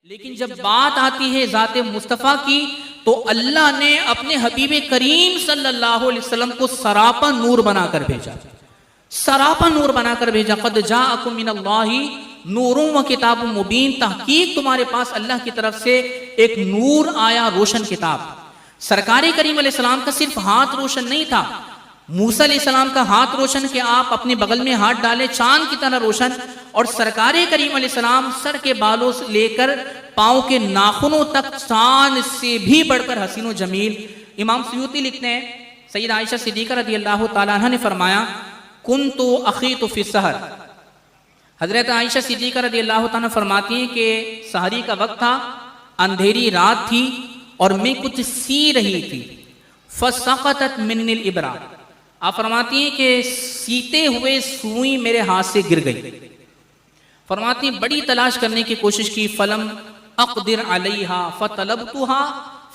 لیکن جب بات آتی ہے ذات مصطفیٰ کی تو اللہ نے اپنے حبیب کریم صلی اللہ علیہ وسلم کو سراپا نور بنا کر بھیجا، سراپا نور بنا کر بھیجا۔ قد جاءکم من اللہ نور و کتاب مبین، تحقیق تمہارے پاس اللہ کی طرف سے ایک نور آیا، روشن کتاب۔ سرکار کریم علیہ السلام کا صرف ہاتھ روشن نہیں تھا، موسیٰ علیہ السلام کا ہاتھ روشن کہ آپ اپنے بغل میں ہاتھ ڈالیں چاند کی طرح روشن، اور سرکار کریم علیہ السلام سر کے بالوں سے لے کر پاؤں کے ناخنوں تک چاند سے بھی بڑھ کر حسین و جمیل۔ امام سیوطی لکھتے ہیں سید عائشہ صدیقہ رضی اللہ تعالیٰ عنہ نے فرمایا کنت اخیط فی السحر، حضرت عائشہ صدیقہ رضی اللہ تعالیٰ فرماتی ہیں کہ سحری کا وقت تھا، اندھیری رات تھی اور میں کچھ سی رہی تھی، فسقطت من الابرہ، آپ فرماتی ہیں کہ سیتے ہوئے سوئی میرے ہاتھ سے گر گئی۔ فرماتی ہیں بڑی تلاش کرنے کی کوشش کی، فلم اقدر علیہا فطلبتہا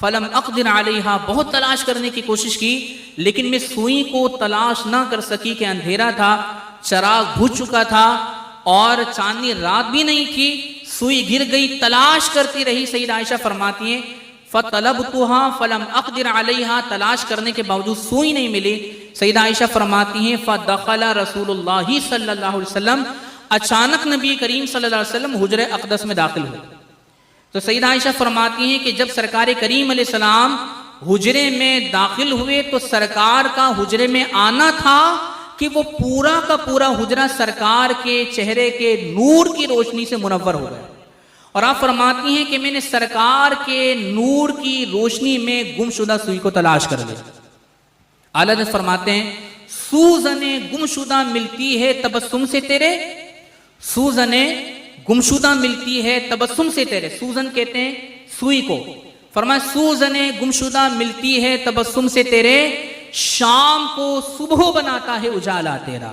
فلم اقدر علیہا، بہت تلاش کرنے کی کوشش کی لیکن میں سوئی کو تلاش نہ کر سکی کہ اندھیرا تھا، چراغ بجھ چکا تھا اور چاندنی رات بھی نہیں تھی، سوئی گر گئی، تلاش کرتی رہی۔ سید عائشہ فرماتی ہیں فطلبتہا فلم اقدر علیہا، تلاش کرنے کے باوجود سوئی نہیں ملی۔ سیدہ عائشہ فرماتی ہیں فدخل رسول اللہ صلی اللہ علیہ وسلم، اچانک نبی کریم صلی اللہ علیہ وسلم حجر اقدس میں داخل ہوئے۔ تو سیدہ عائشہ فرماتی ہیں کہ جب سرکار کریم علیہ السلام حجرے میں داخل ہوئے تو سرکار کا حجرے میں آنا تھا کہ وہ پورا کا پورا حجرہ سرکار کے چہرے کے نور کی روشنی سے منور ہو گیا، اور آپ فرماتی ہیں کہ میں نے سرکار کے نور کی روشنی میں گمشدہ سوئی کو تلاش کر لیا۔ اعلیٰ حضرت فرماتے ہیں سوزنیں گمشدہ ملتی ہے تبسم سے تیرے، سوزنیں گمشدہ ملتی ہے تبسم سے تیرے، سوزن کہتے ہیں سوئی کو، فرمایا سوزنیں گمشدہ ملتی ہے تبسم سے تیرے، شام کو صبح بناتا ہے اجالا تیرا۔